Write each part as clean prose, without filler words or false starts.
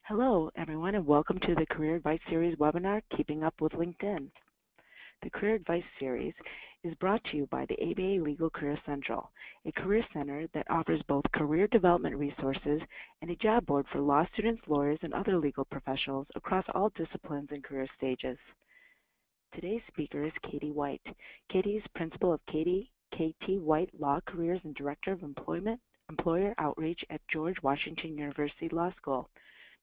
Hello, everyone, and welcome to the Career Advice Series webinar, Keeping Up with LinkedIn. The Career Advice Series is brought to you by the ABA Legal Career Central, a career center that offers both career development resources and a job board for law students, lawyers, and other legal professionals across all disciplines and career stages. Today's speaker is Katie White. Katie is principal of KT White Law Careers and Director of Employer Outreach at George Washington University Law School.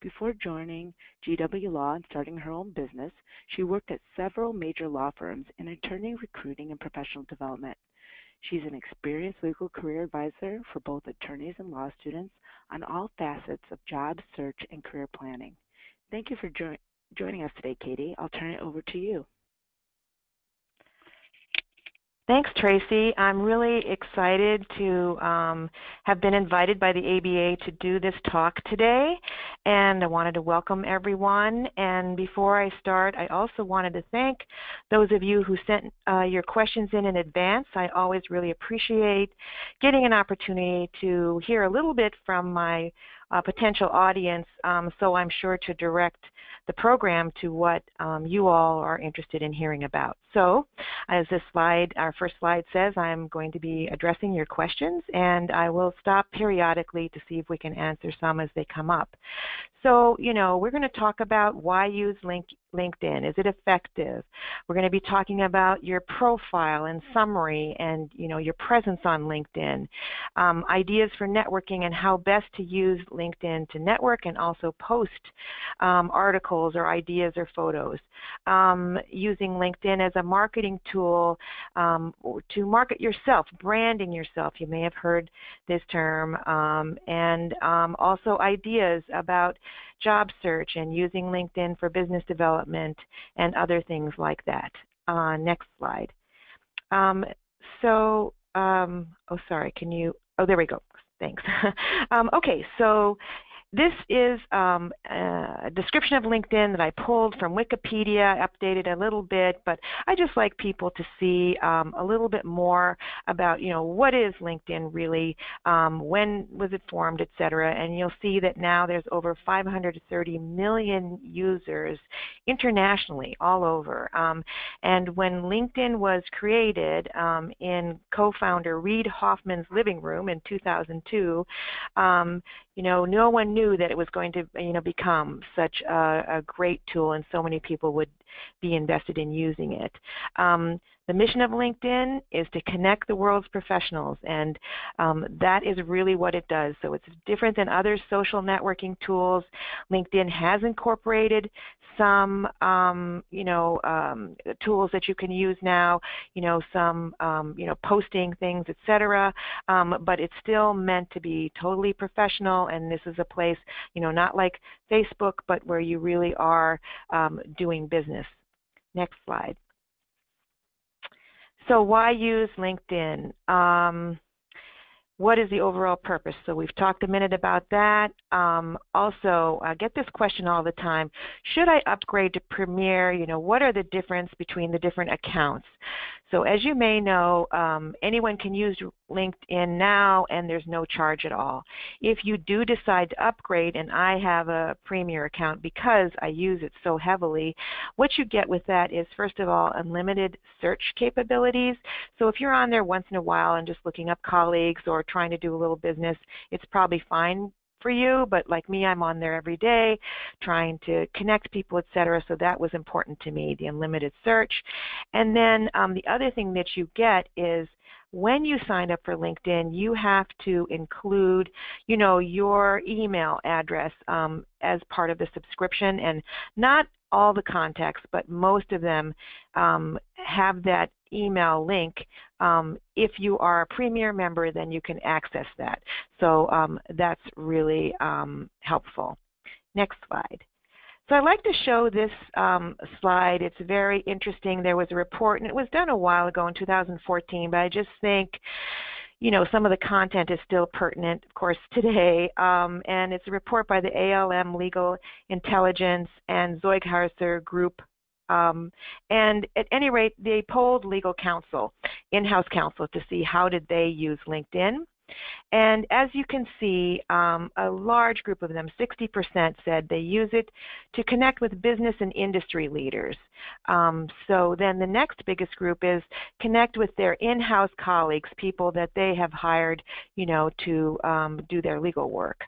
Before joining GW Law and starting her own business, she worked at several major law firms in attorney recruiting and professional development. She's an experienced legal career advisor for both attorneys and law students on all facets of job search and career planning. Thank you for joining us today, Katie. I'll turn it over to you. Thanks, Tracy. I'm really excited to have been invited by the ABA to do this talk today, and I wanted to welcome everyone. And before I start, I also wanted to thank those of you who sent your questions in advance. I always really appreciate getting an opportunity to hear a little bit from my potential audience, so I'm sure to direct the program to what you all are interested in hearing about. So, as this slide, our first slide says, I'm going to be addressing your questions, and I will stop periodically to see if we can answer some as they come up. So, we're going to talk about why use LinkedIn. Is it effective? We're going to be talking about your profile and summary and, your presence on LinkedIn, ideas for networking and how best to use LinkedIn to network and also post articles or ideas or photos. Using LinkedIn as a marketing tool to market yourself, branding yourself. You may have heard this term. And also ideas about job search and using LinkedIn for business development and other things like that. Next slide. There we go. Thanks. Okay, so this is a description of LinkedIn that I pulled from Wikipedia, updated a little bit, but I just like people to see a little bit more about, what is LinkedIn really, when was it formed, et cetera, and you'll see that now there's over 530 million users internationally, all over. And when LinkedIn was created in co-founder Reid Hoffman's living room in 2002, no one knew that it was going to, become such a great tool and so many people would be invested in using it. The mission of LinkedIn is to connect the world's professionals, and that is really what it does. So it's different than other social networking tools. LinkedIn has incorporated some, tools that you can use now, some, posting things, etc. But it's still meant to be totally professional, and this is a place, not like Facebook, but where you really are doing business. Next slide. So why use LinkedIn? What is the overall purpose? So we've talked a minute about that. Also, I get this question all the time. Should I upgrade to Premier? What are the difference between the different accounts? So as you may know, anyone can use LinkedIn now and there's no charge at all. If you do decide to upgrade, and I have a Premier account because I use it so heavily, what you get with that is, first of all, unlimited search capabilities. So if you're on there once in a while and just looking up colleagues or trying to do a little business, it's probably fine for you, but like me, I'm on there every day trying to connect people, etc. So that was important to me, the unlimited search. And then the other thing that you get is when you sign up for LinkedIn, you have to include, your email address as part of the subscription, and not all the contacts, but most of them have that email link. If you are a Premier member, then you can access that. So that's really helpful. Next slide. So I'd like to show this slide. It's very interesting. There was a report, and it was done a while ago in 2014, but I just think, some of the content is still pertinent, of course, today. And it's a report by the ALM Legal Intelligence and Zeughauser Group. And at any rate, they polled legal counsel, in-house counsel, to see how did they use LinkedIn. And as you can see, a large group of them, 60%, said they use it to connect with business and industry leaders. So then the next biggest group is connect with their in-house colleagues, people that they have hired, to do their legal work.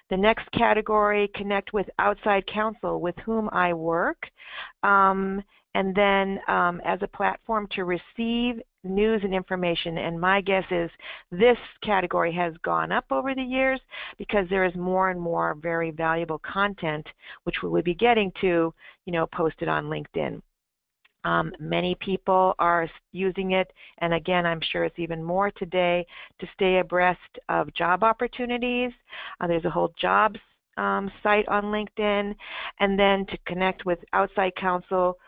The next category, connect with outside counsel with whom I work. And then as a platform to receive news and information. And my guess is this category has gone up over the years because there is more and more very valuable content, which we will be getting to, posted on LinkedIn. Many people are using it, and again, I'm sure it's even more today, to stay abreast of job opportunities. There's a whole jobs site on LinkedIn, and then to connect with outside counsel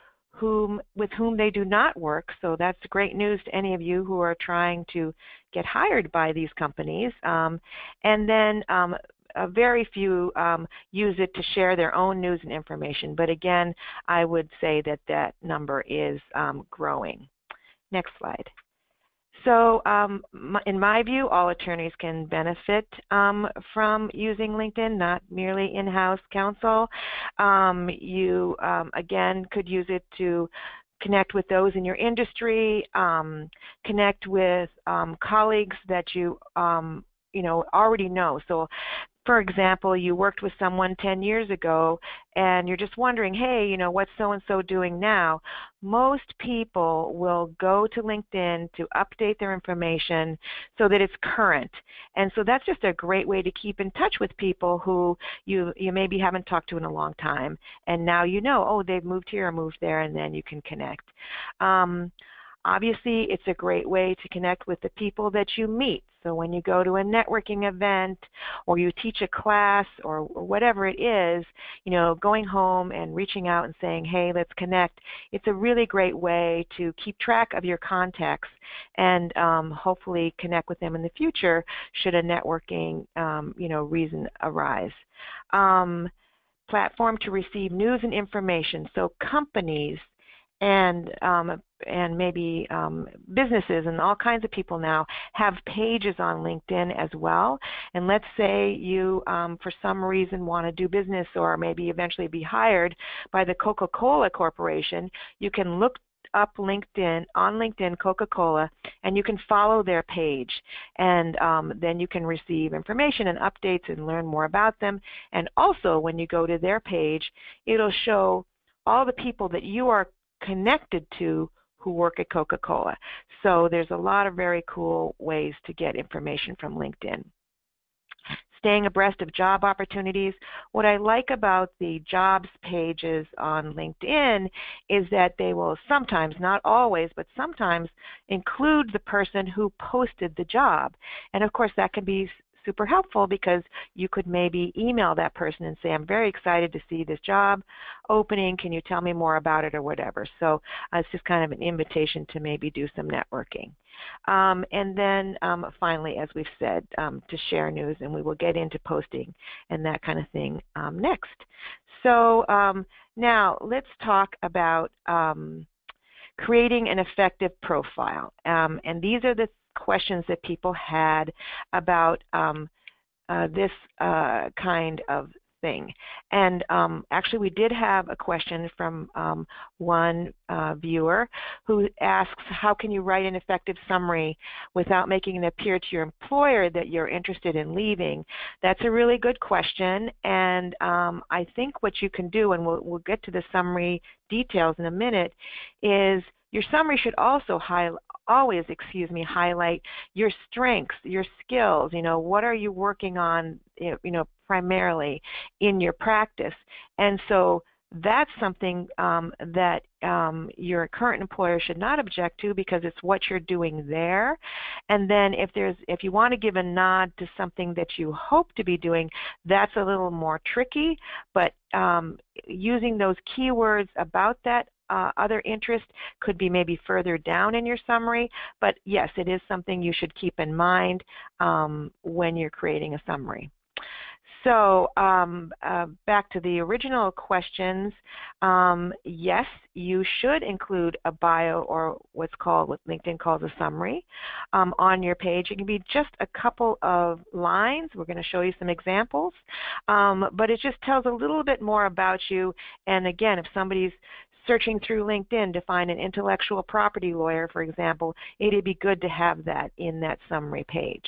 with whom they do not work. So that's great news to any of you who are trying to get hired by these companies. And then very few use it to share their own news and information. But again, I would say that that number is growing. Next slide. So in my view, all attorneys can benefit from using LinkedIn, not merely in-house counsel. You, again, could use it to connect with those in your industry, connect with colleagues that you already know. So for example, you worked with someone 10 years ago and you're just wondering, hey, what's so-and-so doing now? Most people will go to LinkedIn to update their information so that it's current. And so that's just a great way to keep in touch with people who you maybe haven't talked to in a long time. And now oh, they've moved here or moved there, and then you can connect. Obviously, it's a great way to connect with the people that you meet. So when you go to a networking event or you teach a class or whatever it is, going home and reaching out and saying, hey, let's connect, it's a really great way to keep track of your contacts and hopefully connect with them in the future should a networking reason arise. Platform to receive news and information. So companies and maybe businesses and all kinds of people now have pages on LinkedIn as well. And let's say you, for some reason, want to do business or maybe eventually be hired by the Coca-Cola Corporation. You can look up LinkedIn, on LinkedIn, Coca-Cola, and you can follow their page. And then you can receive information and updates and learn more about them. And also, when you go to their page, it'll show all the people that you are connected to who work at Coca-Cola. So there's a lot of very cool ways to get information from LinkedIn. Staying abreast of job opportunities. What I like about the jobs pages on LinkedIn is that they will sometimes, not always, but sometimes include the person who posted the job. And of course that can be super helpful because you could maybe email that person and say, I'm very excited to see this job opening. Can you tell me more about it or whatever? So it's just kind of an invitation to maybe do some networking. And then finally, as we've said, to share news, and we will get into posting and that kind of thing next. So now let's talk about creating an effective profile. And these are the questions that people had about this kind of thing. And actually we did have a question from one viewer who asks, how can you write an effective summary without making it appear to your employer that you're interested in leaving? That's a really good question, and I think what you can do, and we'll get to the summary details in a minute, is your summary should also always highlight your strengths, your skills. What are you working on, primarily in your practice? And so that's something that your current employer should not object to because it's what you're doing there. And then if you want to give a nod to something that you hope to be doing, that's a little more tricky. But using those keywords about that other interest could be maybe further down in your summary, but yes, it is something you should keep in mind when you're creating a summary. So back to the original questions, yes, you should include a bio or what LinkedIn calls a summary on your page. It can be just a couple of lines. We're going to show you some examples, but it just tells a little bit more about you. And again, if somebody's searching through LinkedIn to find an intellectual property lawyer, for example, it'd be good to have that in that summary page.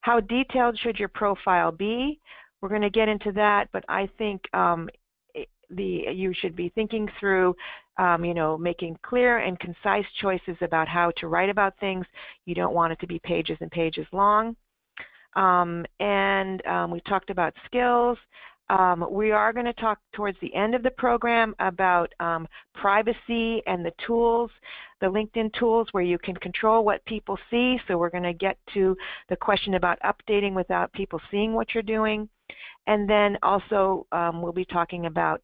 How detailed should your profile be? We're going to get into that, but I think you should be thinking through, making clear and concise choices about how to write about things. You don't want it to be pages and pages long. We talked about skills. We are going to talk towards the end of the program about privacy and the tools, the LinkedIn tools where you can control what people see. So we're going to get to the question about updating without people seeing what you're doing. And then also we'll be talking about,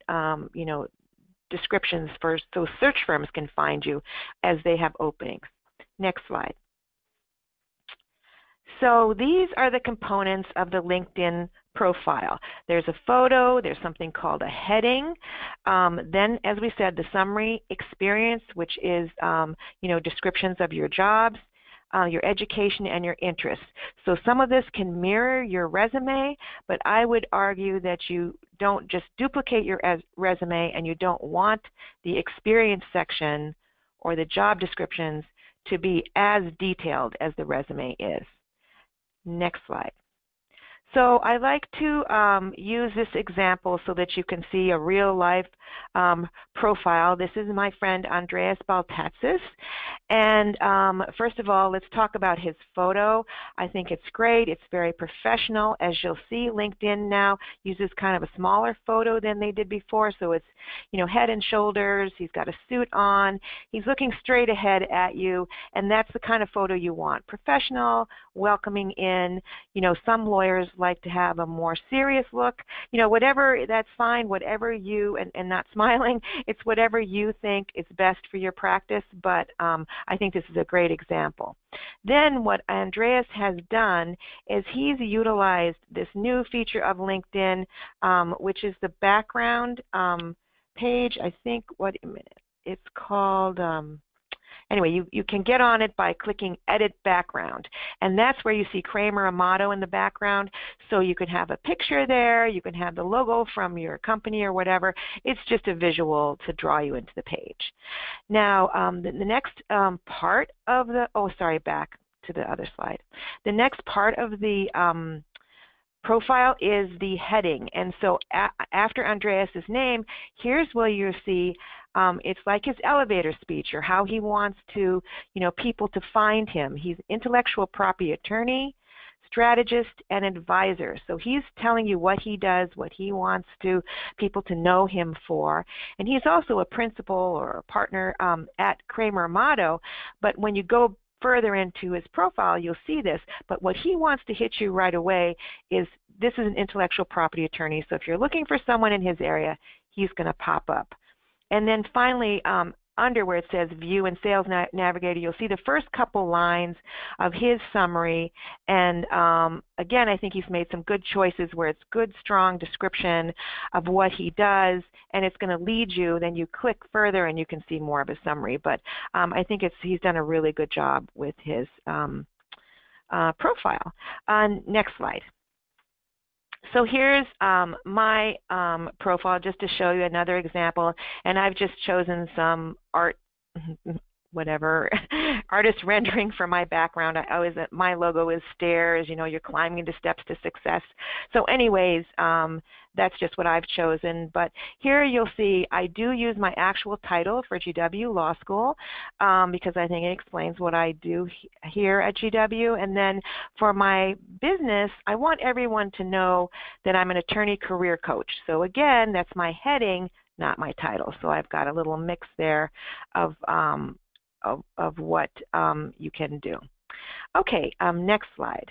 descriptions for so search firms can find you as they have openings. Next slide. So these are the components of the LinkedIn profile. There's a photo, there's something called a heading, then as we said, the summary, experience, which is descriptions of your jobs, your education, and your interests. So some of this can mirror your resume, but I would argue that you don't just duplicate your resume, and you don't want the experience section or the job descriptions to be as detailed as the resume is. Next slide. So I like to use this example so that you can see a real-life profile. This is my friend Andreas Baltatsis. And first of all, let's talk about his photo. I think it's great. It's very professional. As you'll see, LinkedIn now uses kind of a smaller photo than they did before. So it's, head and shoulders. He's got a suit on. He's looking straight ahead at you. And that's the kind of photo you want. Professional, welcoming in. Some lawyers like to have a more serious look. Whatever, that's fine. Whatever you, and not smiling, it's whatever you think is best for your practice. But I think this is a great example. Then what Andreas has done is he's utilized this new feature of LinkedIn, which is the background page. I think, wait a minute, it's called, anyway, you can get on it by clicking Edit Background. And that's where you see Kramer Amato in the background. So you can have a picture there. You can have the logo from your company or whatever. It's just a visual to draw you into the page. Now, the next part of the, back to the other slide. The next part of the profile is the heading. And so after Andreas's name, here's where you see it's like his elevator speech, or how he wants to, people to find him. He's intellectual property attorney, strategist, and advisor. So he's telling you what he does, what he wants people to know him for. And he's also a principal or a partner at Kramer Amato. But when you go further into his profile, you'll see this. But what he wants to hit you right away is this is an intellectual property attorney. So if you're looking for someone in his area, he's going to pop up. And then finally, under where it says View and Sales Navigator, you'll see the first couple lines of his summary. And again, I think he's made some good choices where it's good, strong description of what he does, and it's going to lead you. Then you click further and you can see more of his summary. But I think he's done a really good job with his profile. Next slide. So here's my profile, just to show you another example, and I've just chosen some art, whatever, artist rendering for my background. My logo is stairs, you're climbing the steps to success. So anyways, that's just what I've chosen. But here you'll see I do use my actual title for GW Law School because I think it explains what I do here at GW. And then for my business, I want everyone to know that I'm an attorney career coach. So again, that's my heading, not my title. So I've got a little mix there of what you can do. Okay, next slide.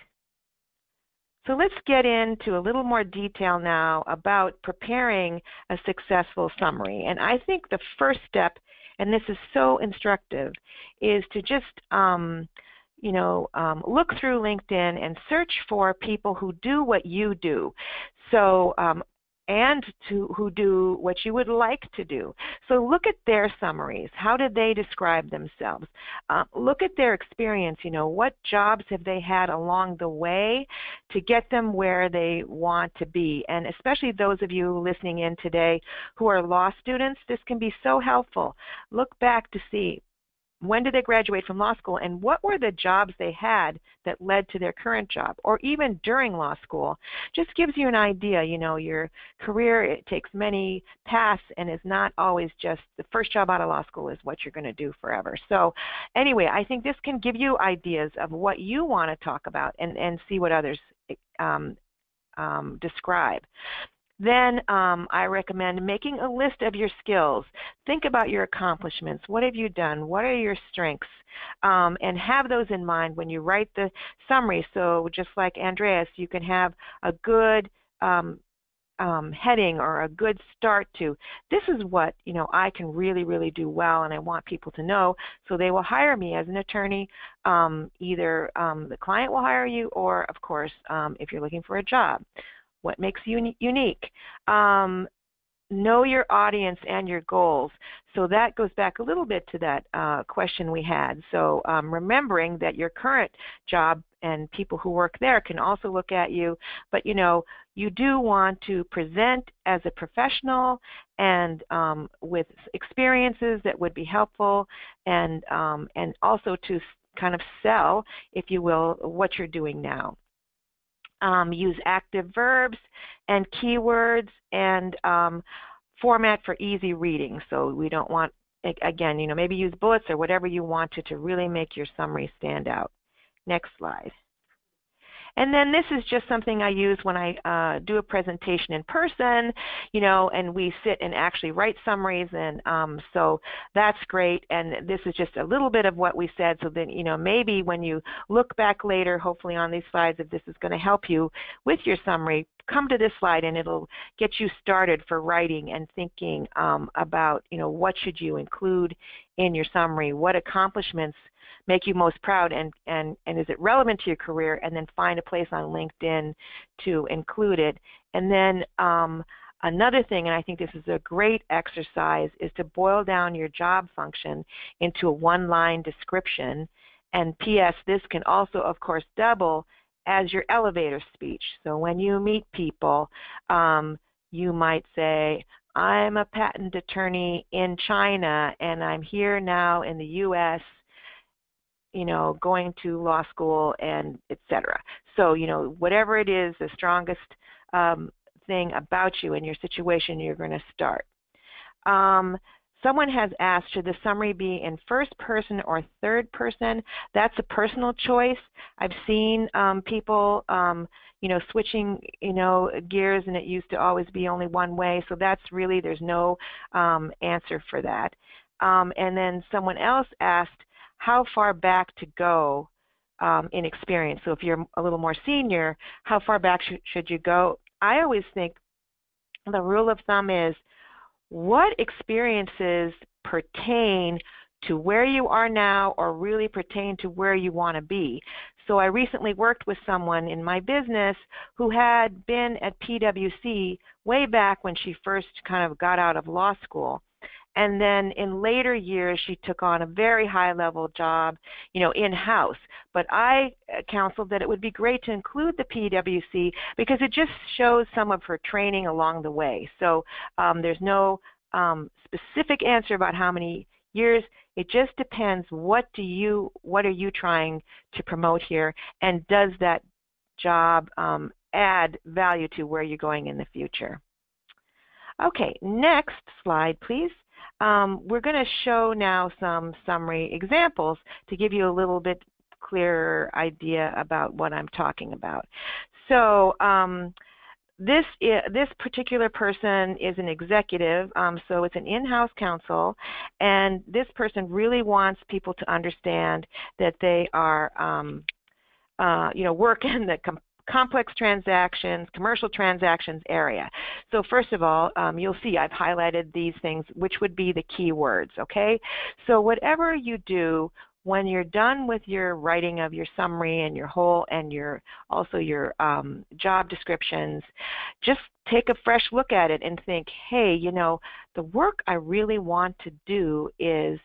So let's get into a little more detail now about preparing a successful summary. And I think the first step, and this is so instructive, is to just look through LinkedIn and search for people who do what you do. So and who do what you would like to do. So look at their summaries. How did they describe themselves? Look at their experience. What jobs have they had along the way to get them where they want to be? And especially those of you listening in today who are law students, this can be so helpful. Look back to see, when did they graduate from law school, and what were the jobs they had that led to their current job, or even during law school? Just gives you an idea. Your career, it takes many paths and is not always just the first job out of law school is what you're going to do forever. So anyway, I think this can give you ideas of what you want to talk about and see what others describe. Then I recommend making a list of your skills. Think about your accomplishments. What have you done? What are your strengths? And have those in mind when you write the summary. So just like Andreas, you can have a good heading or a good start to, this is what I can really do well, and I want people to know, so they will hire me as an attorney. Either the client will hire you, or of course if you're looking for a job. What makes you unique? Know your audience and your goals. So that goes back a little bit to that question we had. So remembering that your current job and people who work there can also look at you, but you do want to present as a professional and with experiences that would be helpful, and also to kind of sell, if you will, what you're doing now. Use active verbs and keywords, and format for easy reading. So we don't want, again, maybe use bullets or whatever you want to really make your summary stand out. Next slide. And then this is just something I use when I do a presentation in person, and we sit and actually write summaries, and so that's great. And this is just a little bit of what we said, so then, maybe when you look back later, hopefully on these slides, if this is going to help you with your summary, come to this slide and it'll get you started for writing and thinking about, what should you include in your summary, what accomplishments make you most proud, and is it relevant to your career, and then find a place on LinkedIn to include it. And then another thing, and I think this is a great exercise, is to boil down your job function into a one-line description. And P.S., this can also, of course, double as your elevator speech. So when you meet people, you might say, I'm a patent attorney in China, and I'm here now in the U.S., going to law school, and etc. So, whatever it is, the strongest thing about you and your situation, you're going to start. Someone has asked, should the summary be in first person or third person? That's a personal choice. I've seen people, switching, gears, and it used to always be only one way. So that's really, there's no answer for that. And then someone else asked, how far back to go in experience. So if you're a little more senior, how far back should you go? I always think the rule of thumb is, what experiences pertain to where you are now, or really pertain to where you want to be? So I recently worked with someone in my business who had been at PwC way back when she first kind of got out of law school. And then in later years, she took on a very high-level job, in-house. But I counseled that it would be great to include the PwC because it just shows some of her training along the way. So there's no specific answer about how many years. It just depends, what are you trying to promote here, and does that job add value to where you're going in the future? Okay, next slide, please. We're going to show now some summary examples to give you a little bit clearer idea about what I'm talking about. So this particular person is an executive, so it's an in-house counsel, and this person really wants people to understand that they are, work in the complex transactions, commercial transactions area. So first of all, you'll see I've highlighted these things, which would be the key words, okay? So whatever you do when you're done with your writing of your summary and your whole and also your job descriptions, just take a fresh look at it and think, hey, the work I really want to do is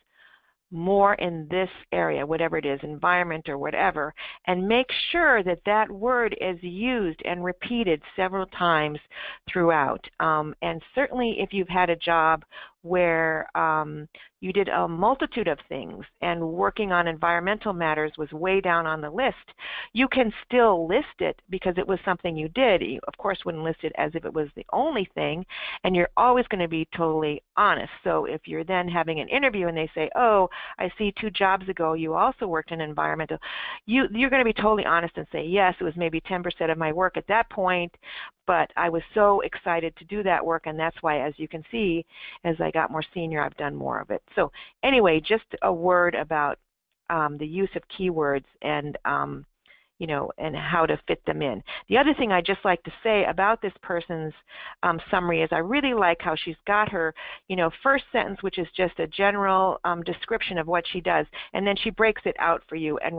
more in this area, whatever it is, environment or whatever, and make sure that that word is used and repeated several times throughout. And certainly if you've had a job where you did a multitude of things and working on environmental matters was way down on the list, you can still list it because it was something you did. You, of course, wouldn't list it as if it was the only thing, and you're always going to be totally honest. So if you're then having an interview and they say, oh, I see 2 jobs ago you also worked in environmental, you're going to be totally honest and say, yes, it was maybe 10% of my work at that point, but I was so excited to do that work, and that's why, as you can see, as I got more senior, I've done more of it. So anyway, just a word about the use of keywords and and how to fit them in. The other thing I'd just like to say about this person's summary is I really like how she's got her, first sentence, which is just a general description of what she does, and then she breaks it out for you, and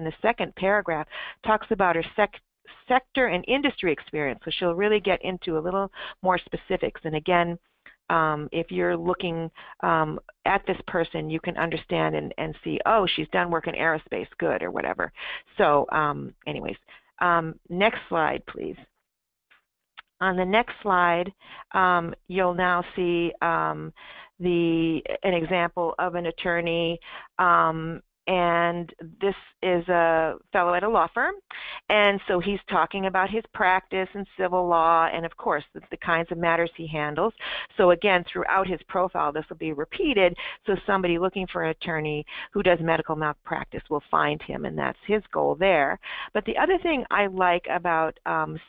the second paragraph talks about her sector and industry experience, so she'll really get into a little more specifics. And again, if you're looking at this person, you can understand and see, oh, she's done work in aerospace, good, or whatever. So anyways, next slide, please. On the next slide, you'll now see an example of an attorney, and this is a fellow at a law firm, and so he's talking about his practice in civil law and, of course, the kinds of matters he handles. So again, throughout his profile, this will be repeated, so somebody looking for an attorney who does medical malpractice will find him, and that's his goal there. But the other thing I like about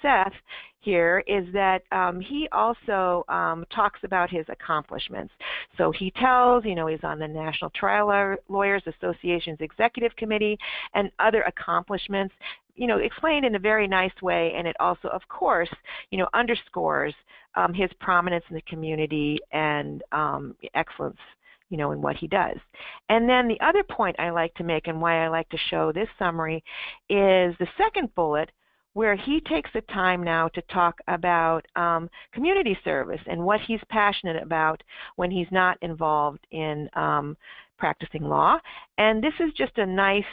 Seth here is that he also talks about his accomplishments. So he tells, he's on the National Trial Lawyers Association's Executive Committee and other accomplishments, explained in a very nice way, and it also, of course, underscores his prominence in the community and excellence, in what he does. And then the other point I like to make and why I like to show this summary is the second bullet, where he takes the time now to talk about community service and what he's passionate about when he's not involved in practicing law. And this is just a nice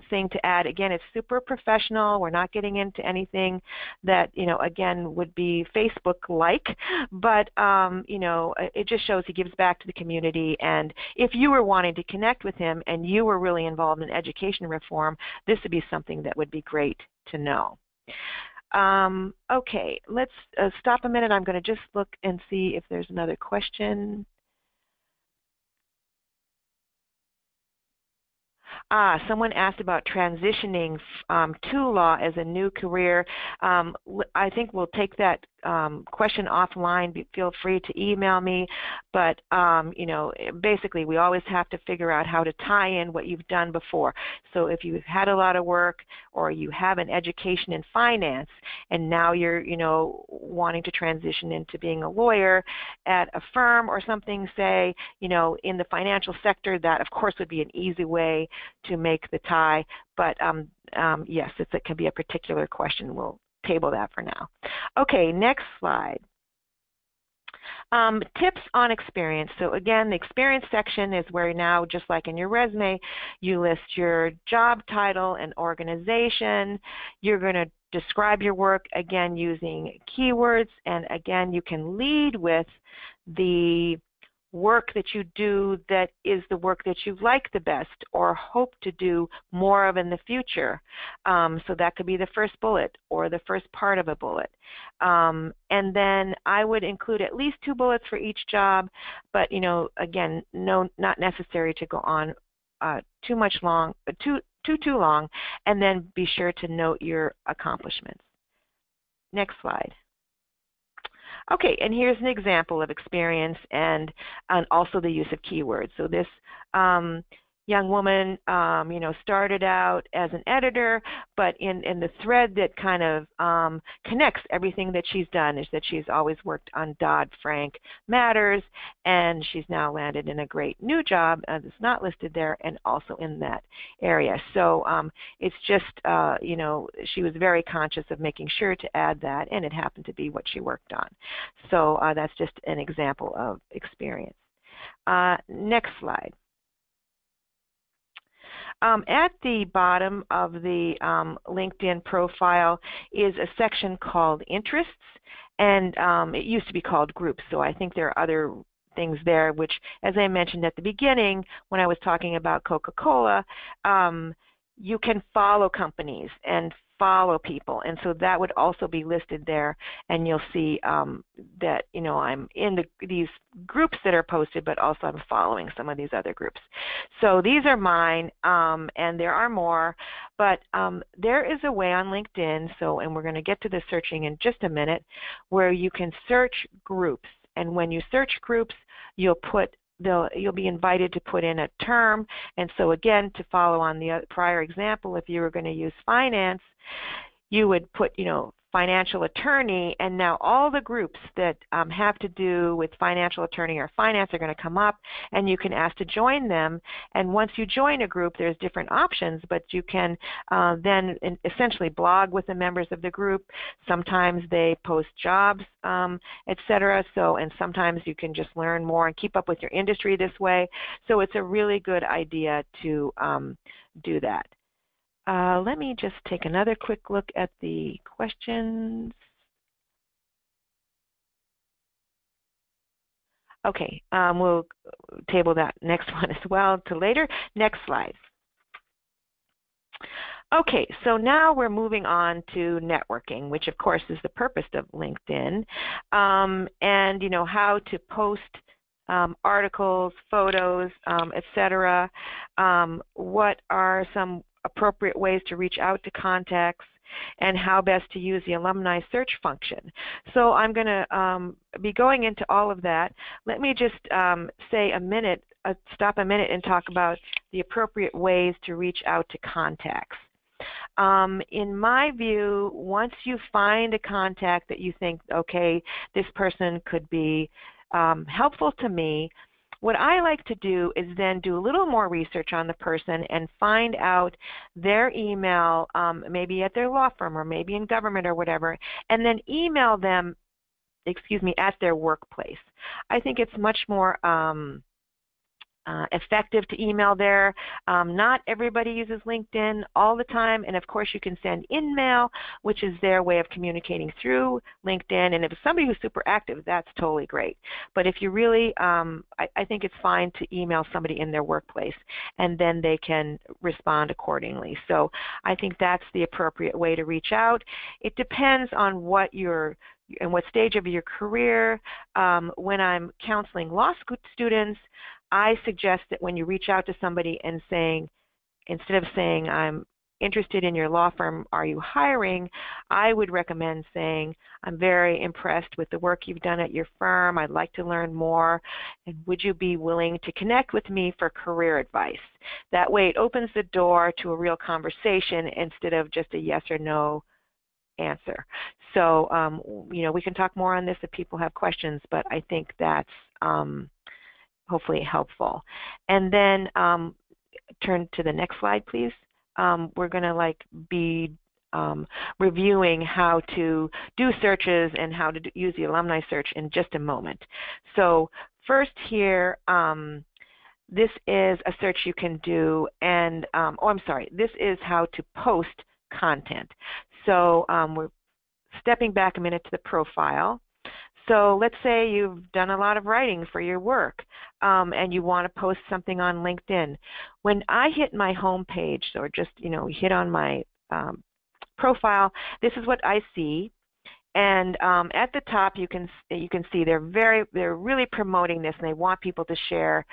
thing to add. Again, it's super professional. We're not getting into anything that, again, would be Facebook-like, but, it just shows he gives back to the community. And if you were wanting to connect with him and you were really involved in education reform, this would be something that would be great to know. Okay, let's stop a minute. I'm going to just look and see if there's another question. Someone asked about transitioning to law as a new career. I think we'll take that question offline. Feel free to email me. But, basically we always have to figure out how to tie in what you've done before. So if you've had a lot of work or you have an education in finance and now you're, wanting to transition into being a lawyer at a firm or something, say, in the financial sector, that of course would be an easy way to make the tie. But yes, it can be a particular question. We'll table that for now. Okay, next slide. Tips on experience. So again, the experience section is where now, just like in your resume, you list your job title and organization. You're going to describe your work, again, using keywords. And again, you can lead with the work that you do that is the work that you like the best or hope to do more of in the future. So that could be the first bullet or the first part of a bullet. And then I would include at least 2 bullets for each job, but again, not necessary to go on too long, and then be sure to note your accomplishments. Next slide. Okay, and here's an example of experience and also the use of keywords. So this young woman, started out as an editor, but in the thread that kind of connects everything that she's done is that she's always worked on Dodd-Frank matters, and she's now landed in a great new job that's not listed there and also in that area. So it's just, she was very conscious of making sure to add that, and it happened to be what she worked on. So that's just an example of experience. Next slide. At the bottom of the LinkedIn profile is a section called Interests, and it used to be called Groups, so I think there are other things there which, as I mentioned at the beginning when I was talking about Coca-Cola, you can follow companies and follow people, and so that would also be listed there, and you'll see that I'm in these groups that are posted, but also I'm following some of these other groups. So these are mine, and there are more, but there is a way on LinkedIn, and we're going to get to the searching in just a minute, where you can search groups, and when you search groups, you'll be invited to put in a term. And so again, to follow on the prior example, if you were going to use finance, you would put, financial attorney, and now all the groups that have to do with financial attorney or finance are going to come up, and you can ask to join them. And once you join a group, there's different options, but you can then essentially blog with the members of the group. Sometimes they post jobs, etc. And sometimes you can just learn more and keep up with your industry this way. So it's a really good idea to do that. Let me just take another quick look at the questions. Okay, we'll table that next one as well to later. Next slide. Okay, so now we're moving on to networking, which of course is the purpose of LinkedIn, and how to post articles, photos, etc. What are some appropriate ways to reach out to contacts, and how best to use the alumni search function. So I'm going to be going into all of that. Let me just say a minute, stop a minute and talk about the appropriate ways to reach out to contacts. In my view, once you find a contact that you think, okay, this person could be helpful to me, what I like to do is then do a little more research on the person and find out their email, maybe at their law firm or maybe in government or whatever, and then email them, at their workplace. I think it's much more effective to email there. Not everybody uses LinkedIn all the time, and of course you can send InMail, which is their way of communicating through LinkedIn, and if it's somebody who's super active, that's totally great. But if you really, I think it's fine to email somebody in their workplace, and then they can respond accordingly. So I think that's the appropriate way to reach out. It depends on what and what stage of your career. When I'm counseling law school students, I suggest that when you reach out to somebody and saying, instead of saying, I'm interested in your law firm, are you hiring? I would recommend saying, I'm very impressed with the work you've done at your firm. I'd like to learn more. And would you be willing to connect with me for career advice? That way it opens the door to a real conversation instead of just a yes or no answer. So, we can talk more on this if people have questions, but I think that's hopefully helpful. And then turn to the next slide, please. We're going to be reviewing how to do searches and how to use the alumni search in just a moment. So first here, this is a search you can do, and this is how to post content. So we're stepping back a minute to the profile. So let's say you've done a lot of writing for your work, and you want to post something on LinkedIn. When I hit my home page, or just hit on my profile, this is what I see. And at the top, you can see they're really promoting this, and they want people to share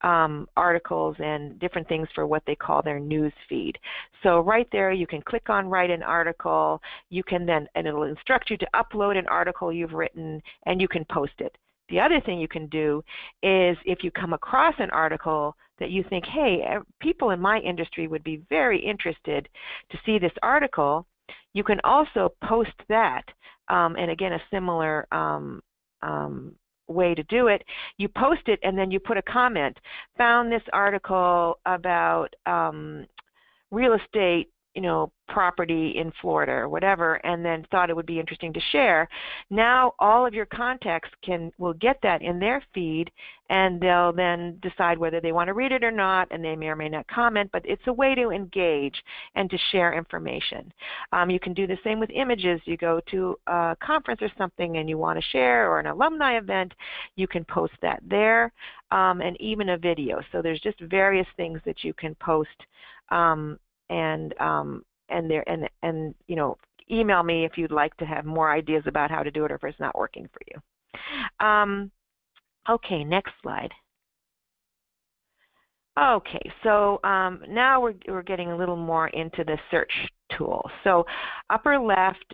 articles and different things for what they call their news feed. So right there, you can click on write an article. You can then, and it'll instruct you to upload an article you've written, and you can post it. The other thing you can do is, if you come across an article that you think, hey, people in my industry would be very interested to see this article, you can also post that. And again, a similar way to do it. You post it and then you put a comment. Found this article about real estate, property in Florida or whatever, and then thought it would be interesting to share. Now all of your contacts will get that in their feed, and they'll then decide whether they want to read it or not, and they may or may not comment, but it's a way to engage and to share information. You can do the same with images. You go to a conference or something and you want to share, or an alumni event, you can post that there, and even a video. So there's just various things that you can post, and email me if you'd like to have more ideas about how to do it, or if it's not working for you. Okay, next slide. Okay, so now we're getting a little more into the search tool. So upper left,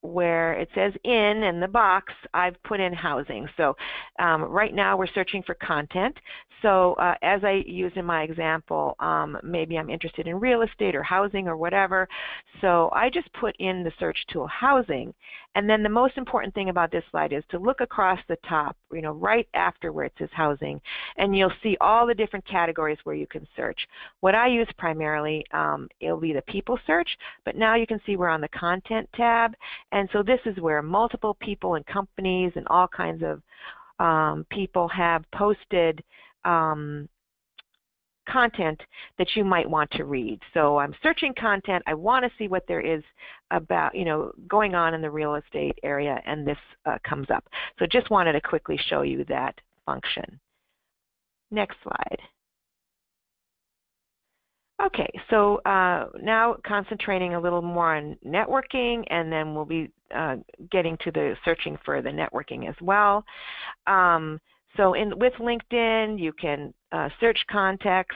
where it says in the box, I've put in housing. So right now we're searching for content. So as I used in my example, maybe I'm interested in real estate or housing or whatever. So I just put in the search tool housing. And then the most important thing about this slide is to look across the top, right after where it says housing, and you'll see all the different categories where you can search. What I use primarily, it'll be the people search, but now you can see we're on the content tab, and so this is where multiple people and companies and all kinds of people have posted content that you might want to read. So I'm searching content. I want to see what there is about, going on in the real estate area, and this comes up. So just wanted to quickly show you that function. Next slide. Okay, so now concentrating a little more on networking, and then we'll be getting to the searching for the networking as well. So with LinkedIn, you can search contacts.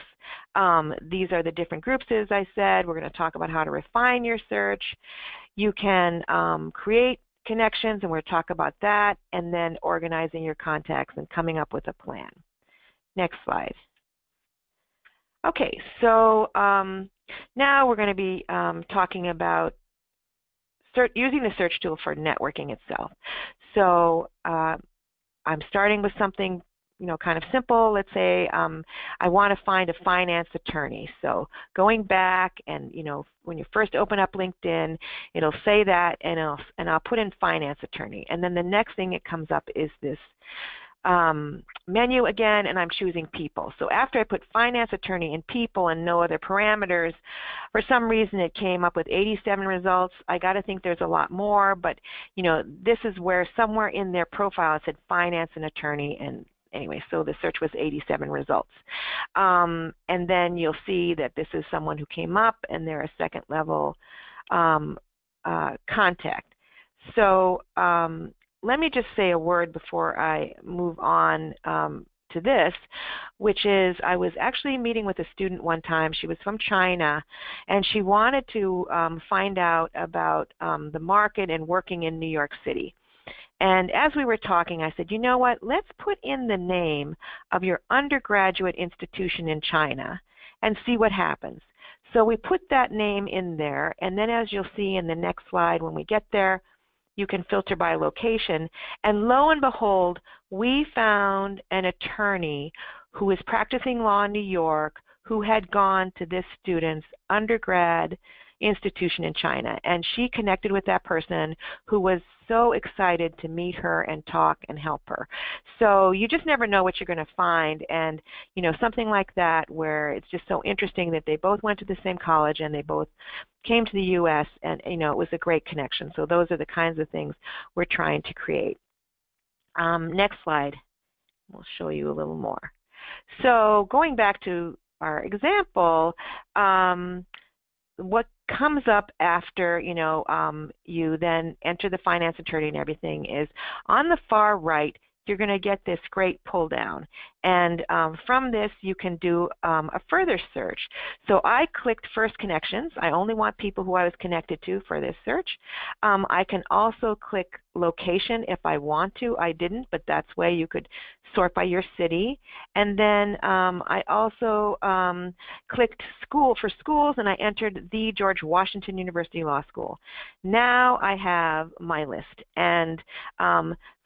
These are the different groups, as I said. We're going to talk about how to refine your search. You can create connections, and we'll talk about that, and then organizing your contacts and coming up with a plan. Next slide. Okay, so now we're going to be talking about using the search tool for networking itself. So I'm starting with something, kind of simple. Let's say I want to find a finance attorney. So going back and, when you first open up LinkedIn, it'll say that, and I'll put in finance attorney. And then the next thing it comes up is this menu again, and I'm choosing people. So after I put finance attorney and people and no other parameters, for some reason it came up with 87 results. I got to think there's a lot more, but this is where somewhere in their profile it said finance and attorney, and anyway, so the search was 87 results. And then you'll see that this is someone who came up, and they're a second level contact. So let me just say a word before I move on to this, which is I was actually meeting with a student one time. She was from China, and she wanted to find out about the market and working in New York City. And as we were talking, I said, you know what, let's put in the name of your undergraduate institution in China and see what happens. So we put that name in there, and then as you'll see in the next slide when we get there, you can filter by location, and lo and behold, we found an attorney who is practicing law in New York who had gone to this student's undergrad institution in China, and she connected with that person who was so excited to meet her and talk and help her. So you just never know what you're going to find, and something like that where it's just so interesting that they both went to the same college and they both came to the U.S. and it was a great connection. So those are the kinds of things we're trying to create. Next slide. We'll show you a little more. So going back to our example, what comes up after you then enter the finance attorney and everything is on the far right you're going to get this great pull down. And from this, you can do a further search. So I clicked First Connections. I only want people who I was connected to for this search. I can also click Location if I want to. I didn't, but that's way you could sort by your city. And then I also clicked School for schools, and I entered the George Washington University Law School. Now I have my list. And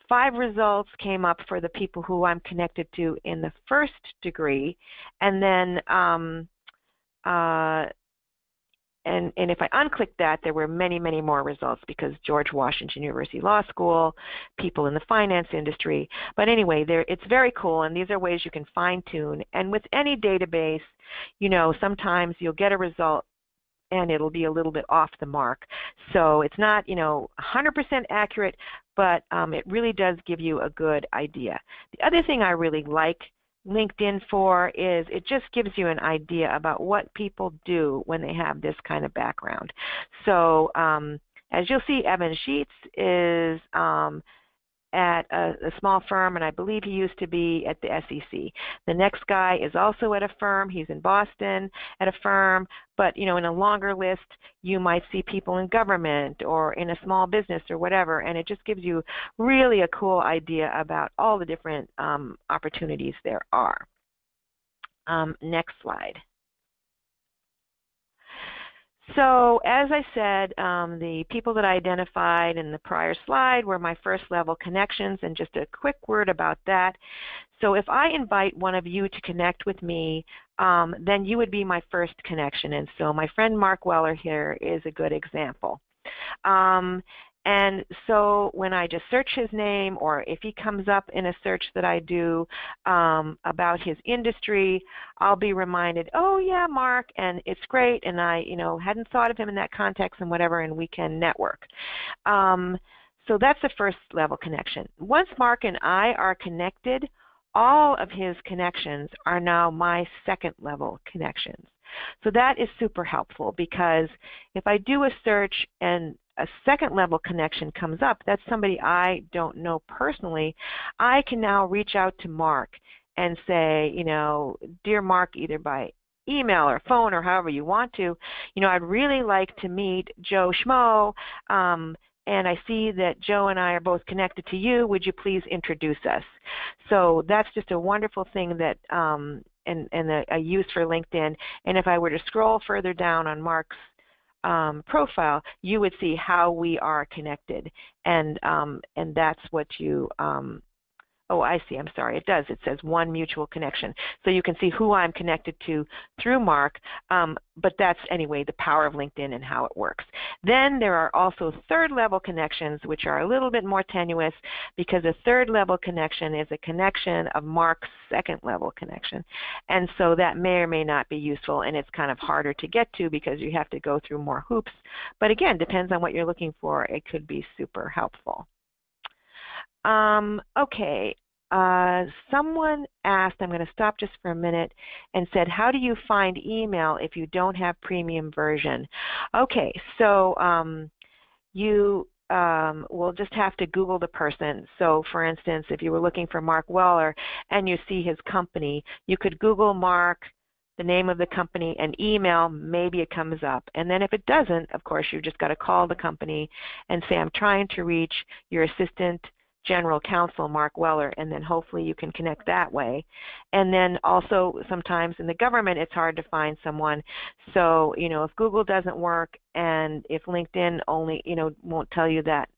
5 results came up for the people who I'm connected to in the first degree, and then and if I unclick that, there were many, many more results because George Washington University Law School, people in the finance industry. But anyway, it's very cool, and these are ways you can fine-tune. And with any database, you know, sometimes you'll get a result and it'll be a little bit off the mark. So it's not, you know, 100% accurate, but it really does give you a good idea. The other thing I really like LinkedIn for is it just gives you an idea about what people do when they have this kind of background. So as you'll see, Evan Sheets is at a small firm, and I believe he used to be at the SEC. The next guy is also at a firm. He's in Boston at a firm, but you know, in a longer list, you might see people in government or in a small business or whatever, and it just gives you really a cool idea about all the different opportunities there are. Next slide. So as I said, the people that I identified in the prior slide were my first level connections, and just a quick word about that. So if I invite one of you to connect with me, then you would be my first connection. And so my friend Mark Weller here is a good example. And so when I just search his name, or if he comes up in a search that I do about his industry, I'll be reminded, oh yeah, Mark, and it's great, and I, you know, hadn't thought of him in that context and whatever, and we can network. So that's the first level connection. Once Mark and I are connected, all of his connections are now my second level connections. So that is super helpful, because if I do a search and a second level connection comes up, that's somebody I don't know personally, I can now reach out to Mark and say, you know, dear Mark, either by email or phone or however you want to, you know, I'd really like to meet Joe Schmo, and I see that Joe and I are both connected to you. Would you please introduce us? So that's just a wonderful thing that and a use for LinkedIn. And if I were to scroll further down on Mark's profile, you would see how we are connected, and that's what you oh, I see, I'm sorry, it does. It says one mutual connection. So you can see who I'm connected to through Mark, but that's, anyway, the power of LinkedIn and how it works. Then there are also third level connections, which are a little bit more tenuous, because a third level connection is a connection of Mark's second level connection. And so that may or may not be useful, and it's kind of harder to get to because you have to go through more hoops. But again, depends on what you're looking for. It could be super helpful. Okay, someone asked, I'm going to stop just for a minute, and said, how do you find email if you don't have premium version? Okay, so you will just have to Google the person. So for instance, if you were looking for Mark Weller and you see his company, you could Google Mark, the name of the company, and email, maybe it comes up. And then if it doesn't, of course, you've just got to call the company and say, I'm trying to reach your assistant general counsel, Mark Weller, and then hopefully you can connect that way. And then also sometimes in the government it's hard to find someone. So, you know, if Google doesn't work and if LinkedIn only, you know, won't tell you that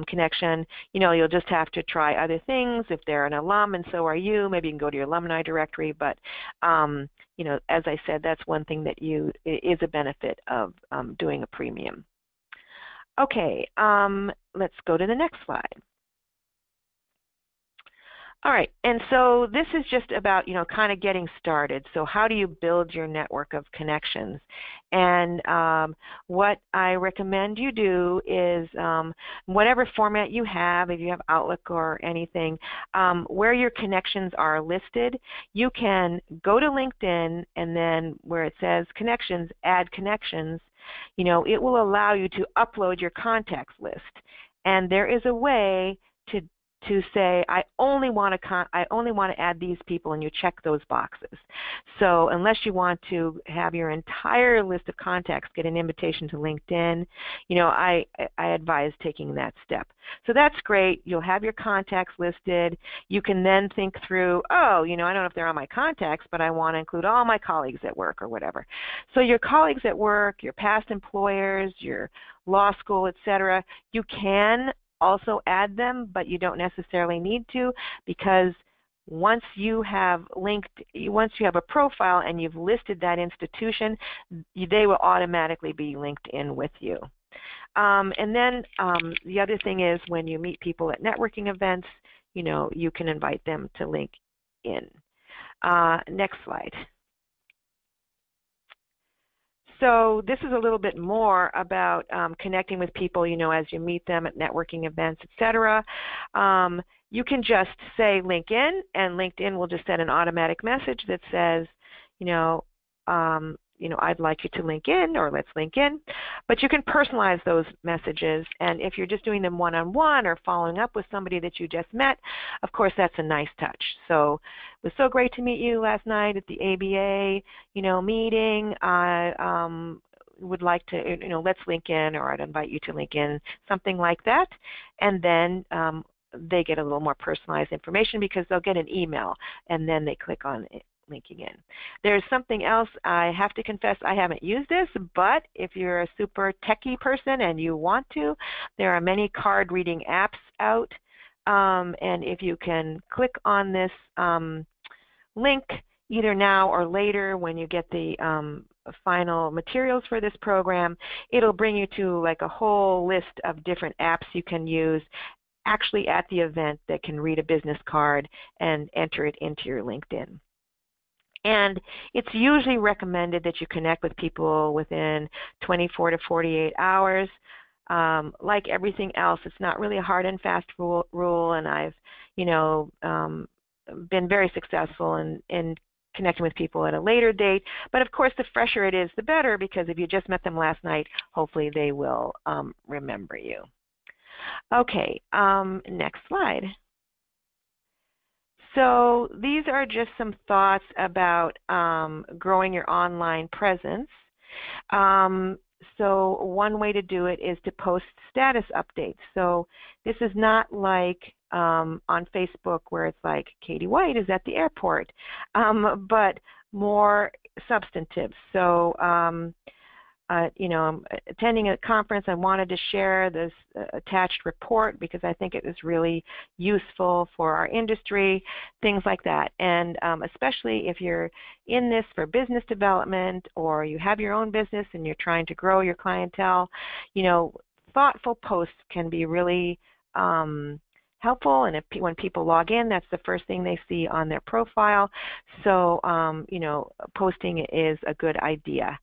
connection, you know, you'll just have to try other things. If they're an alum and so are you, maybe you can go to your alumni directory. But, you know, as I said, that's one thing that is a benefit of doing a premium. Okay, let's go to the next slide. All right, and so this is just about, you know, kind of getting started. So how do you build your network of connections? And what I recommend you do is whatever format you have, if you have Outlook or anything, where your connections are listed, you can go to LinkedIn, and then where it says connections, add connections, you know, it will allow you to upload your contacts list. And there is a way to to say, I only want to add these people, and you check those boxes. So unless you want to have your entire list of contacts get an invitation to LinkedIn, I advise taking that step. So that's great. You'll have your contacts listed. You can then think through, I don't know if they're on my contacts, but I want to include all my colleagues at work or whatever. So your colleagues at work, your past employers, your law school, etc., you can also add them, but you don't necessarily need to, because once you have a profile and you've listed that institution, they will automatically be linked in with you. And then the other thing is, when you meet people at networking events, you can invite them to link in. Next slide. So this is a little bit more about connecting with people, as you meet them at networking events, etc. You can just say LinkedIn, and LinkedIn will just send an automatic message that says, I'd like you to link in, or let's link in. But you can personalize those messages, and if you're just doing them one-on-one or following up with somebody that you just met, of course that's a nice touch. So it was so great to meet you last night at the ABA, meeting. I would like to, let's link in, or I'd invite you to link in, something like that. And then they get a little more personalized information, because they'll get an email, and then they click on it, linking in. There's something else. I have to confess, I haven't used this, but if you're a super techie person and you want to, there are many card reading apps out, and if you can click on this link either now or later when you get the final materials for this program, it'll bring you to like a whole list of different apps you can use actually at the event that can read a business card and enter it into your LinkedIn. And it's usually recommended that you connect with people within 24 to 48 hours. Like everything else, it's not really a hard and fast rule, and I've, been very successful in connecting with people at a later date. But of course, the fresher it is, the better, because if you just met them last night, hopefully they will remember you. Okay, next slide. So these are just some thoughts about growing your online presence. So one way to do it is to post status updates. So this is not like on Facebook where it's like, Katie White is at the airport, but more substantive. So I'm attending a conference. I wanted to share this attached report because I think it is really useful for our industry, things like that. And especially if you're in this for business development, or you have your own business and you're trying to grow your clientele, thoughtful posts can be really helpful, and when people log in, that's the first thing they see on their profile. So, posting is a good idea.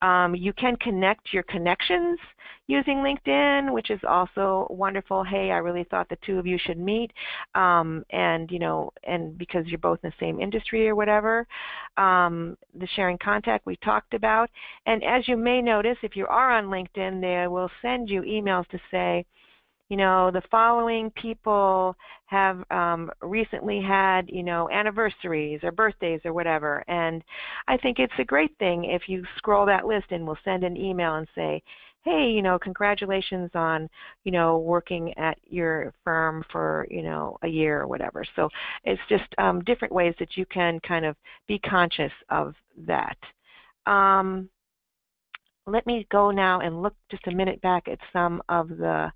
You can connect your connections using LinkedIn, which is also wonderful. Hey, I really thought the two of you should meet, and because you're both in the same industry or whatever. The sharing contact we talked about. And as you may notice, if you are on LinkedIn, they will send you emails to say, the following people have recently had, anniversaries or birthdays or whatever. And I think it's a great thing if you scroll that list and we'll send an email and say, hey, congratulations on, working at your firm for, a year or whatever. So it's just different ways that you can kind of be conscious of that. Let me go now and look just a minute back at some of the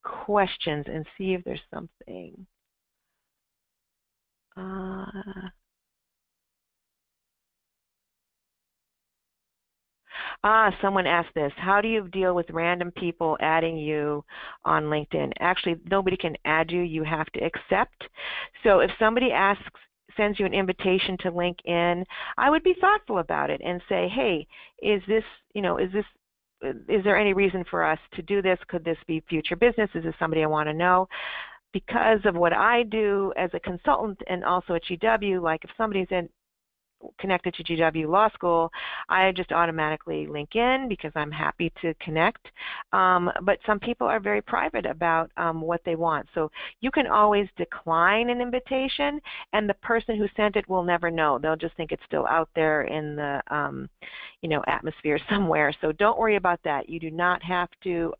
questions and see if there's something. Someone asked this. How do you deal with random people adding you on LinkedIn? Actually, nobody can add you. You have to accept. So if somebody sends you an invitation to link in, I would be thoughtful about it and say, hey, is there any reason for us to do this? Could this be future business? Is this somebody I want to know? Because of what I do as a consultant and also at GW, like if somebody's connected to GW Law School, I just automatically link in because I'm happy to connect. But some people are very private about what they want. So you can always decline an invitation, and the person who sent it will never know. They'll just think it's still out there in the atmosphere somewhere. So don't worry about that. You do not have to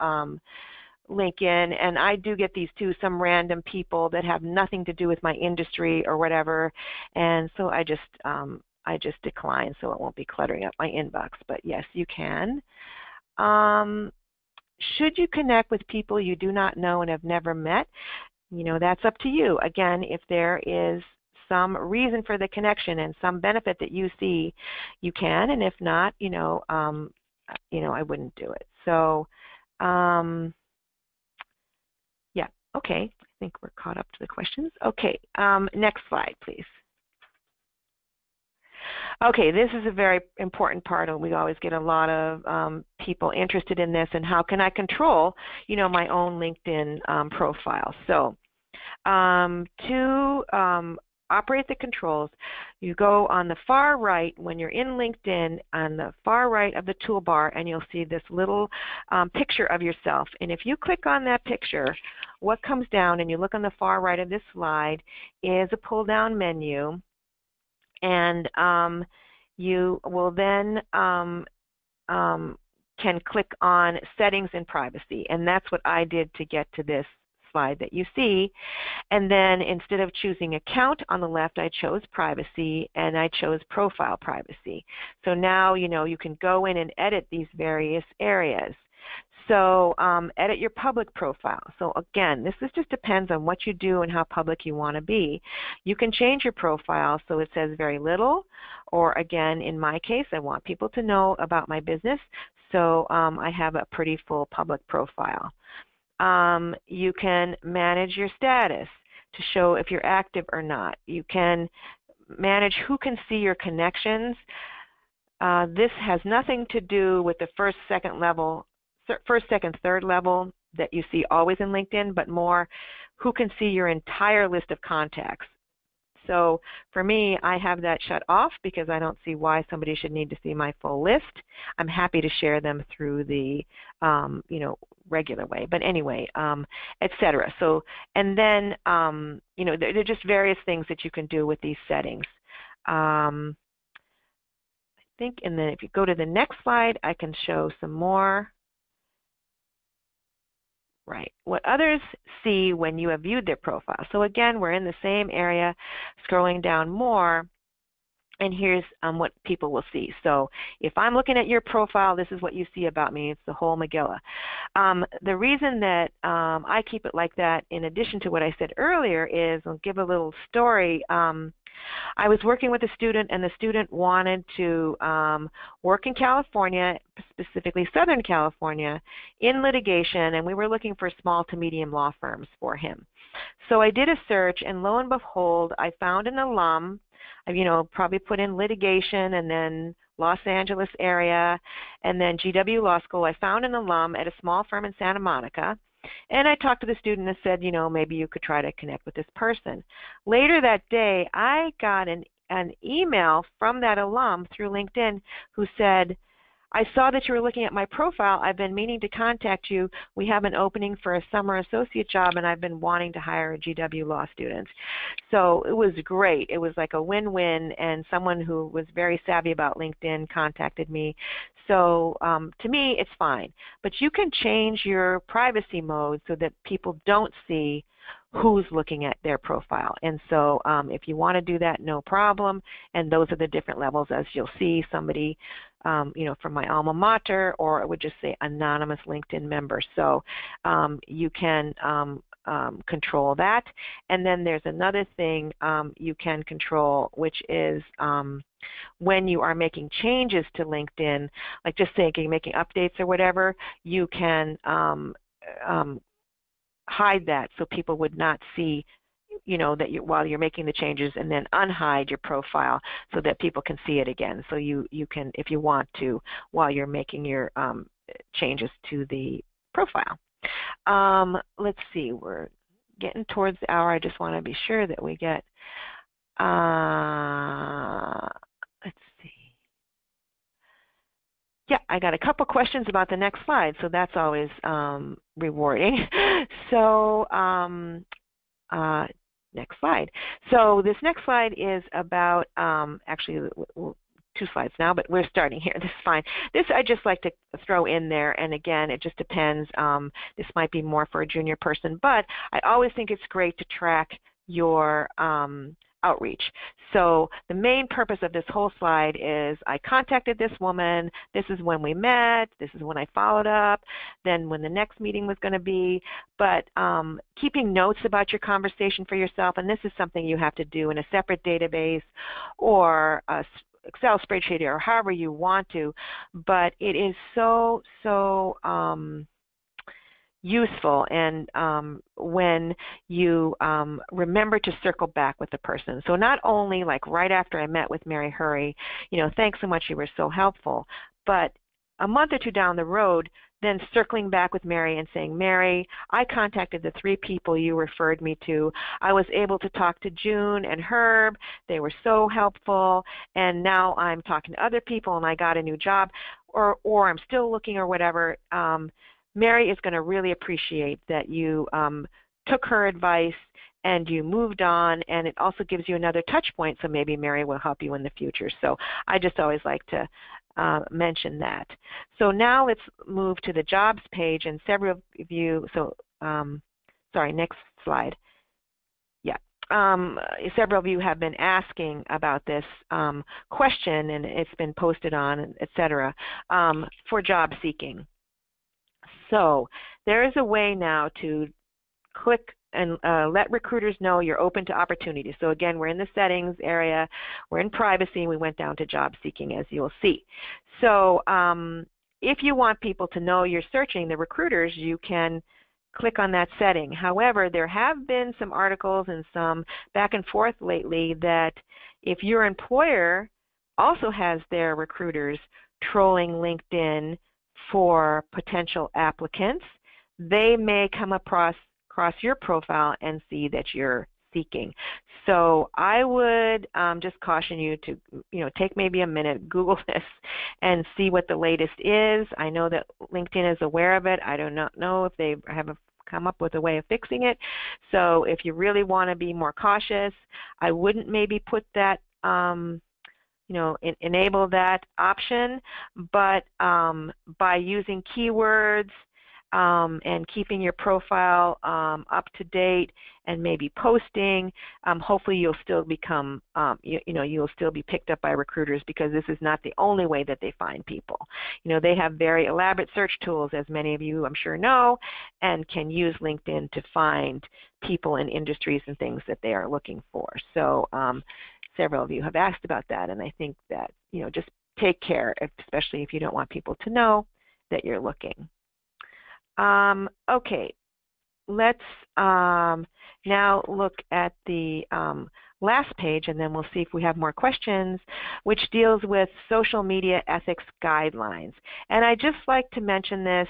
link in, and I do get these too, some random people that have nothing to do with my industry or whatever, and so I just decline so it won't be cluttering up my inbox. But yes, you can. Should you connect with people you do not know and have never met? That's up to you. Again, if there is some reason for the connection and some benefit that you see, you can, and if not, I wouldn't do it. So yeah, okay, I think we're caught up to the questions. Okay, next slide, please. Okay, this is a very important part, and we always get a lot of people interested in this, and how can I control, my own LinkedIn profile. So to operate the controls, you go on the far right when you're in LinkedIn, on the far right of the toolbar, and you'll see this little picture of yourself. And if you click on that picture, what comes down, and you look on the far right of this slide, is a pull-down menu. And you will then can click on Settings and Privacy, and that's what I did to get to this slide that you see. And then instead of choosing Account on the left, I chose Privacy, and I chose Profile Privacy. So now you can go in and edit these various areas. So edit your public profile. So again, this just depends on what you do and how public you want to be. You can change your profile so it says very little, or again, in my case, I want people to know about my business, so I have a pretty full public profile. You can manage your status to show if you're active or not. You can manage who can see your connections. This has nothing to do with the first, second, third level that you see always in LinkedIn, but more who can see your entire list of contacts. So for me, I have that shut off because I don't see why somebody should need to see my full list. I'm happy to share them through the regular way, but anyway, etc. So, and then there are just various things that you can do with these settings. I think, and then if you go to the next slide, I can show some more. Right, what others see when you have viewed their profile. So again, we're in the same area, scrolling down more, and here's what people will see. So if I'm looking at your profile, this is what you see about me. It's the whole Megillah. The reason that I keep it like that, in addition to what I said earlier, is I'll give a little story. I was working with a student, and the student wanted to work in California, specifically Southern California, in litigation, and we were looking for small to medium law firms for him. So I did a search, and lo and behold, I found an alum. I probably put in litigation and then Los Angeles area, and then GW Law School. I found an alum at a small firm in Santa Monica. And I talked to the student and said, maybe you could try to connect with this person. Later that day, I got an email from that alum through LinkedIn who said, I saw that you were looking at my profile. I've been meaning to contact you. We have an opening for a summer associate job, and I've been wanting to hire a GW Law student. So it was great. It was like a win-win, and someone who was very savvy about LinkedIn contacted me. So to me, it's fine. But you can change your privacy mode so that people don't see who's looking at their profile. And so if you want to do that, no problem. And those are the different levels, as you'll see. Somebody from my alma mater, or it would just say anonymous LinkedIn member. So you can control that. And then there's another thing you can control, which is when you are making changes to LinkedIn, like just saying making updates or whatever, you can hide that so people would not see that while you're making the changes, and then unhide your profile so that people can see it again. So you can, if you want to, while you're making your changes to the profile. Let's see, we're getting towards the hour. I just want to be sure that we get let's see. Yeah, I got a couple questions about the next slide, so that's always rewarding. So next slide. So this next slide is about, actually two slides now, but we're starting here. This is fine. This I just like to throw in there, and again, it just depends. This might be more for a junior person, but I always think it's great to track your outreach. So the main purpose of this whole slide is I contacted this woman, this is when we met, this is when I followed up, then when the next meeting was going to be, but keeping notes about your conversation for yourself, and this is something you have to do in a separate database or a Excel spreadsheet or however you want to, but it is so useful, and when you remember to circle back with the person. So not only like right after I met with Mary Hurry, thanks so much, you were so helpful, but a month or two down the road, then circling back with Mary and saying, Mary, I contacted the 3 people you referred me to. I was able to talk to June and Herb. They were so helpful, and now I'm talking to other people and I got a new job, or I'm still looking or whatever. Mary is going to really appreciate that you took her advice and you moved on, and it also gives you another touch point, so maybe Mary will help you in the future. So I just always like to mention that. So now let's move to the jobs page, and several of you, sorry, next slide. Yeah. Several of you have been asking about this question, and it's been posted on, etc., for job seeking. So there is a way now to click and let recruiters know you're open to opportunities. So again, we're in the settings area, we're in privacy, and we went down to job seeking, as you'll see. So if you want people to know you're searching, the recruiters, you can click on that setting. However, there have been some articles and some back and forth lately that if your employer also has their recruiters trolling LinkedIn for potential applicants, they may come across your profile and see that you're seeking. So I would just caution you to take maybe a minute, Google this, and see what the latest is. I know that LinkedIn is aware of it. I do not know if they have come up with a way of fixing it. So if you really want to be more cautious, I wouldn't maybe put that enable that option, but by using keywords and keeping your profile up to date and maybe posting, hopefully you'll still become, you'll still be picked up by recruiters, because this is not the only way that they find people. They have very elaborate search tools, as many of you I'm sure know, and can use LinkedIn to find people in industries and things that they are looking for. So several of you have asked about that, and I think that, just take care, especially if you don't want people to know that you're looking. Okay, let's now look at the last page, and then we'll see if we have more questions, which deals with social media ethics guidelines. And I just like to mention this,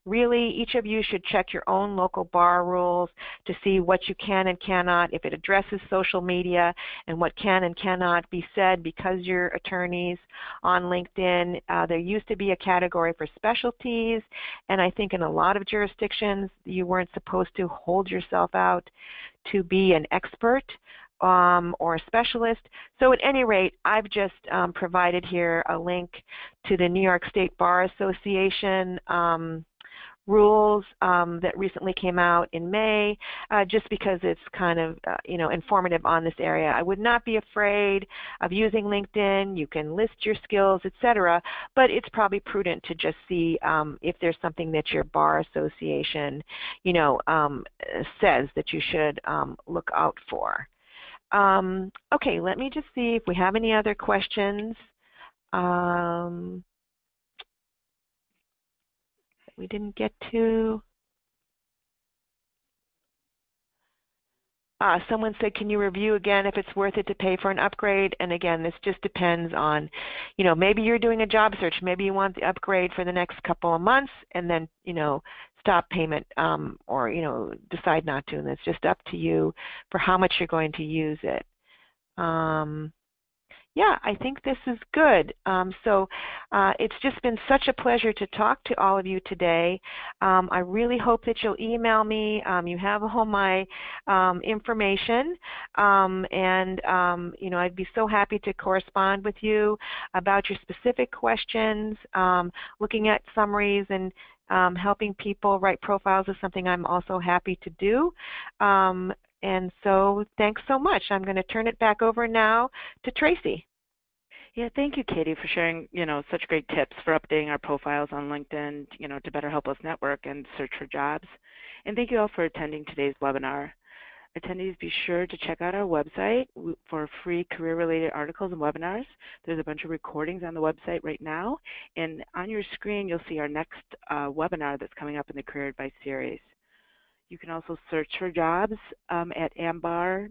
really each of you should check your own local bar rules to see what you can and cannot, if it addresses social media, and what can and cannot be said because you're attorneys on LinkedIn. There used to be a category for specialties, and I think in a lot of jurisdictions you weren't supposed to hold yourself out to be an expert or a specialist. So at any rate, I've just provided here a link to the New York State Bar Association rules that recently came out in May, just because it's kind of informative on this area. I would not be afraid of using LinkedIn. You can list your skills, etc., but it's probably prudent to just see if there's something that your bar association says that you should look out for. Okay, let me just see if we have any other questions. We didn't get to. Someone said, can you review again if it's worth it to pay for an upgrade? And again, this just depends on, maybe you're doing a job search. Maybe you want the upgrade for the next couple of months and then, stop payment or, decide not to. And it's just up to you for how much you're going to use it. Yeah, I think this is good. It's just been such a pleasure to talk to all of you today. I really hope that you'll email me. You have all my information, and I'd be so happy to correspond with you about your specific questions. Looking at summaries and helping people write profiles is something I'm also happy to do. And so thanks so much. I'm going to turn it back over now to Tracy. Yeah, thank you, Katie, for sharing, such great tips for updating our profiles on LinkedIn, to better help us network and search for jobs. And thank you all for attending today's webinar. Attendees, be sure to check out our website for free career-related articles and webinars. There's a bunch of recordings on the website right now. And on your screen, you'll see our next webinar that's coming up in the Career Advice Series. You can also search for jobs at ambar.org/jobs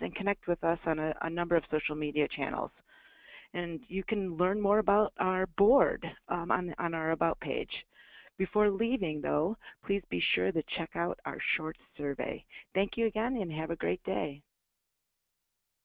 and connect with us on a number of social media channels. And you can learn more about our board on our About page. Before leaving, though, please be sure to check out our short survey. Thank you again and have a great day.